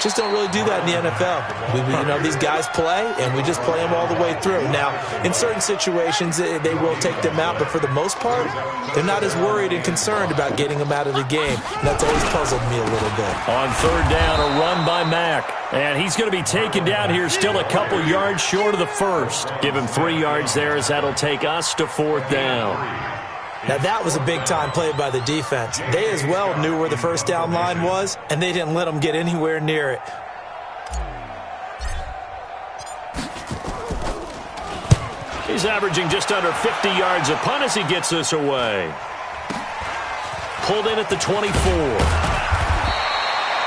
S5: just don't really do that in the NFL. These guys play, and we just play them all the way through. Now, in certain situations, they will take them out, but for the most part, they're not as worried and concerned about getting them out of the game. And that's always puzzled me a little bit.
S2: On third down, a run by Mack. And he's going to be taken down here still a couple yards short of the first. Give him 3 yards there as that'll take us to fourth down.
S5: Now, that was a big-time play by the defense. They as well knew where the first down line was, and they didn't let them get anywhere near it.
S2: He's averaging just under 50 yards a punt as he gets this away. Pulled in at the 24.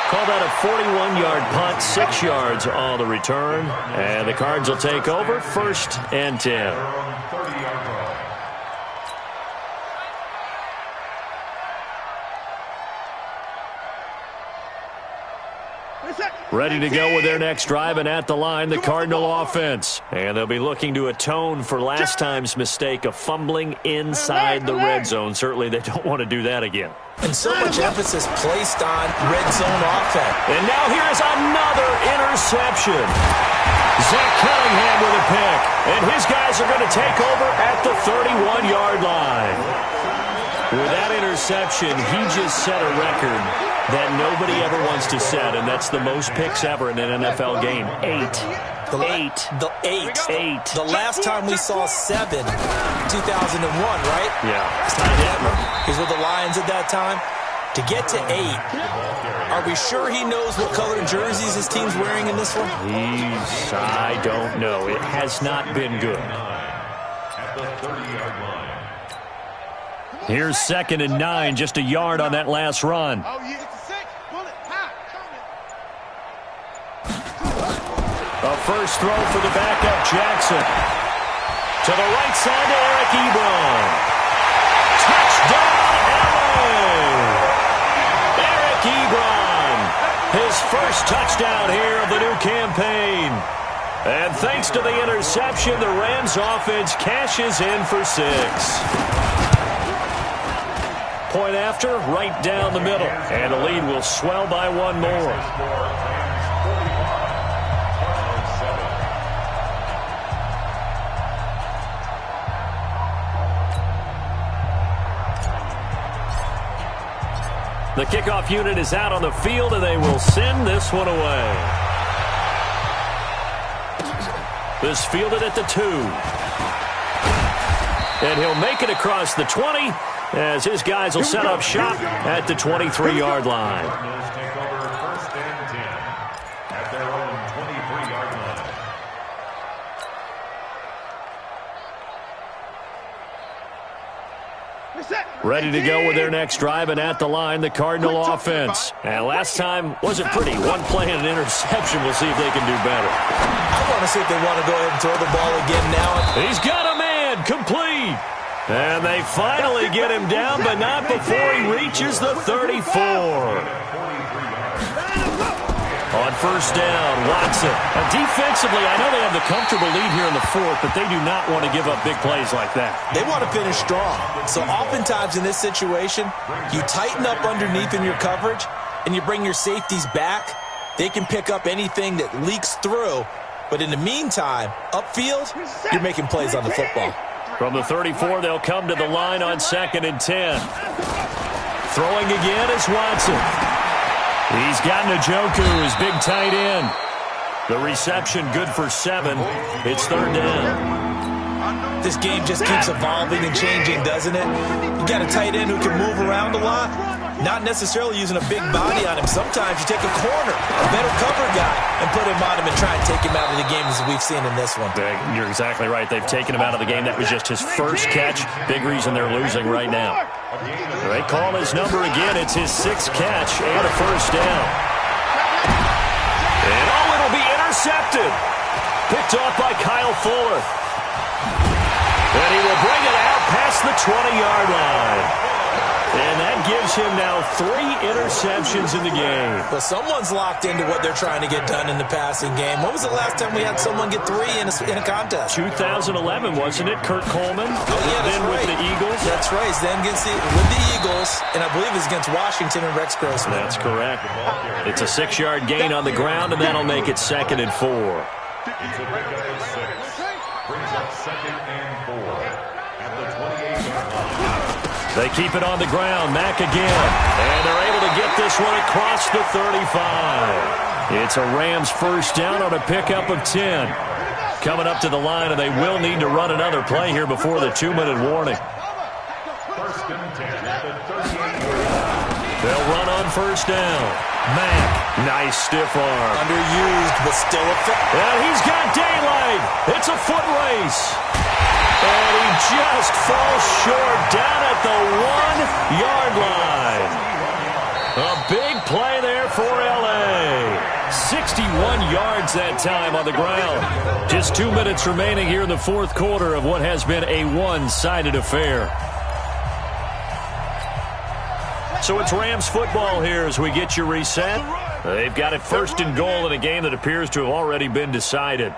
S2: Called out a 41-yard punt, 6 yards on the return. And the Cards will take over, 1st and 10. Ready to go with their next drive, and at the line, the Cardinal offense. And they'll be looking to atone for last time's mistake of fumbling inside the red zone. Certainly they don't want to do that again.
S5: And so much emphasis placed on red zone offense.
S2: And now here is another interception. Zach Cunningham with a pick. And his guys are going to take over at the 31-yard line. With that interception, he just set a record that nobody ever wants to set, and that's the most picks ever in an NFL game. 8.
S5: The last time we saw 7, 2001, right?
S2: Yeah.
S5: He's with the Lions at that time. To get to 8, are we sure he knows what color jerseys his team's wearing in this one?
S2: I don't know. It has not been good.
S3: At the 30-yard line.
S2: Here's 2nd and 9, just a yard on that last run. A first throw for the backup, Jackson. To the right side to Eric Ebron. Touchdown, LA! Eric Ebron, his first touchdown here of the new campaign. And thanks to the interception, the Rams offense cashes in for 6. Point after, right down the middle. And the lead will swell by 1 more. The kickoff unit is out on the field, and they will send this one away. This fielded at the 2. And he'll make it across the 20. As his guys will set up shop at the 23-yard line.
S3: Cardinals take over 1st and 10 at their own 23-yard line.
S2: Ready to go with their next drive, and at the line, the Cardinal offense. And last time wasn't pretty. 1 play and an interception. We'll see if they can do better.
S5: I want to see if they want to go ahead and throw the ball again now.
S2: He's got a man, complete. And they finally get him down, but not before he reaches the 34. On on first down. Watson. Defensively, I know they have the comfortable lead here in the fourth, but they do not want to give up big plays like that.
S5: They want to finish strong. So oftentimes in this situation, you tighten up underneath in your coverage, and you bring your safeties back. They can pick up anything that leaks through. But in the meantime, upfield, you're making plays on the football.
S2: From the 34, they'll come to the line on 2nd and 10. Throwing again is Watson. He's got Njoku, his big tight end. The reception good for 7. It's 3rd down.
S5: This game just keeps evolving and changing, doesn't it? You got a tight end who can move around a lot. Not necessarily using a big body on him. Sometimes you take a corner, a better cover guy, and put him on him and try and take him out of the game as we've seen in this one.
S2: You're exactly right. They've taken him out of the game. That was just his first catch. Big reason they're losing right now. They call his number again. It's his 6th catch and a first down. And it'll be intercepted. Picked off by Kyle Fuller. And he will bring it out past the 20-yard line. And that gives him now 3 interceptions in the game.
S5: Well, someone's locked into what they're trying to get done in the passing game. When was the last time we had someone get 3 in a contest?
S2: 2011, wasn't it? Kurt Coleman.
S5: Oh, yeah, that's
S2: then
S5: right.
S2: with the Eagles.
S5: That's right. Then with the Eagles, and I believe it's against Washington and Rex Grossman.
S2: That's correct. It's a 6-yard gain on the ground, and that'll make it 2nd and 4.
S3: It's a pickup of 6. Brings up 2nd and 4 at the 28-yard line.
S2: They keep it on the ground. Mack again. And they're able to get this one across the 35. It's a Rams first down on a pickup of 10. Coming up to the line, and they will need to run another play here before the 2-minute warning.
S3: First and 10 at the 38-yard line.
S2: They'll run on first down. Mack, nice stiff arm.
S5: Underused, but still effective.
S2: And he's got daylight. It's a foot race. And he just falls short down at the 1-yard line. A big play there for L.A. 61 yards that time on the ground. Just 2 minutes remaining here in the fourth quarter of what has been a one-sided affair. So it's Rams football here as we get you reset. They've got it 1st and goal in a game that appears to have already been decided.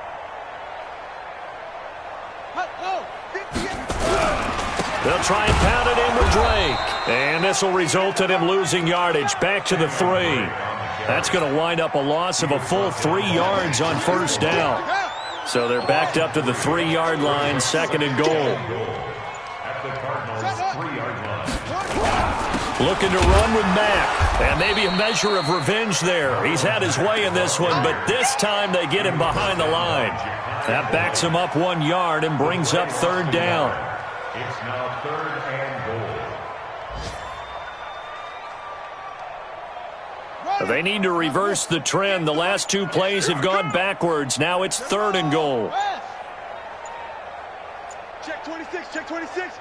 S2: They'll try and pound it in with Drake. And this will result in him losing yardage back to the 3. That's going to wind up a loss of a full 3 yards on first down. So they're backed up to the 3-yard line, 2nd and goal.
S3: At the Cardinals' 3-yard line.
S2: Looking to run with Mack. And maybe a measure of revenge there. He's had his way in this one, but this time they get him behind the line. That backs him up 1 yard and brings up 3rd down.
S3: It's now 3rd and goal.
S2: They need to reverse the trend. The last 2 plays have gone backwards. Now it's 3rd and goal.
S4: Check 26, check 26.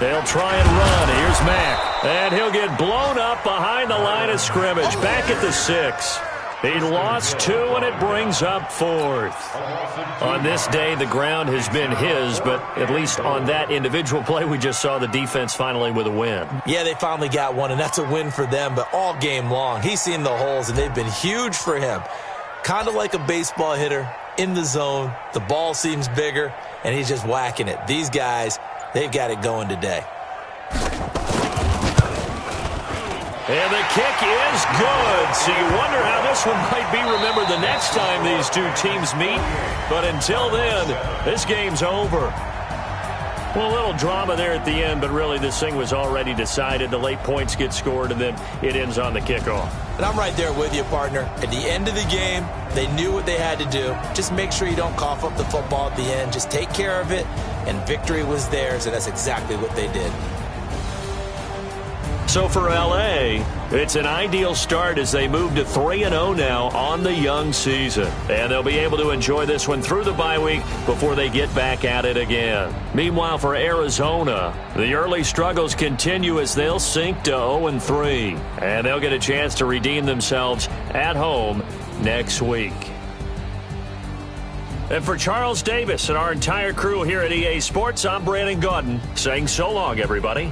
S2: They'll try and run. Here's Mack. And he'll get blown up behind the line of scrimmage. Back at the 6. He lost 2, and it brings up 4th. On this day, the ground has been his, but at least on that individual play, we just saw the defense finally with a win.
S5: Yeah, they finally got one, and that's a win for them, but all game long, he's seen the holes, and they've been huge for him. Kind of like a baseball hitter in the zone. The ball seems bigger, and he's just whacking it. These guys, they've got it going today.
S2: And the kick is good. So you wonder how this one might be remembered the next time these two teams meet. But until then, this game's over. Well, a little drama there at the end, but really this thing was already decided. The late points get scored, and then it ends on the kickoff.
S5: And I'm right there with you, partner. At the end of the game, they knew what they had to do. Just make sure you don't cough up the football at the end. Just take care of it, and victory was theirs, and that's exactly what they did.
S2: So for L.A., it's an ideal start as they move to 3-0 now on the young season. And they'll be able to enjoy this one through the bye week before they get back at it again. Meanwhile, for Arizona, the early struggles continue as they'll sink to 0-3. And they'll get a chance to redeem themselves at home next week. And for Charles Davis and our entire crew here at EA Sports, I'm Brandon Gaudin saying so long, everybody.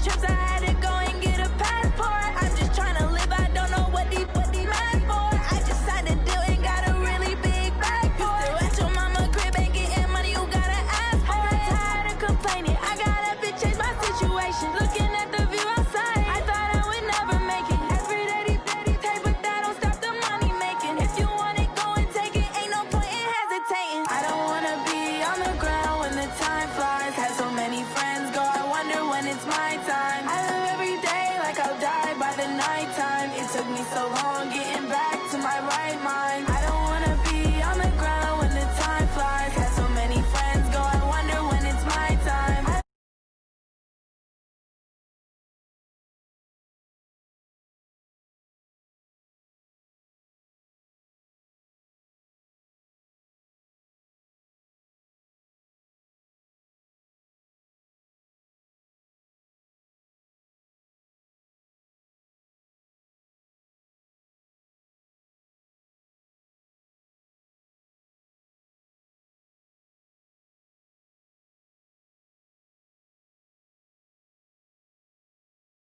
S7: trips I had.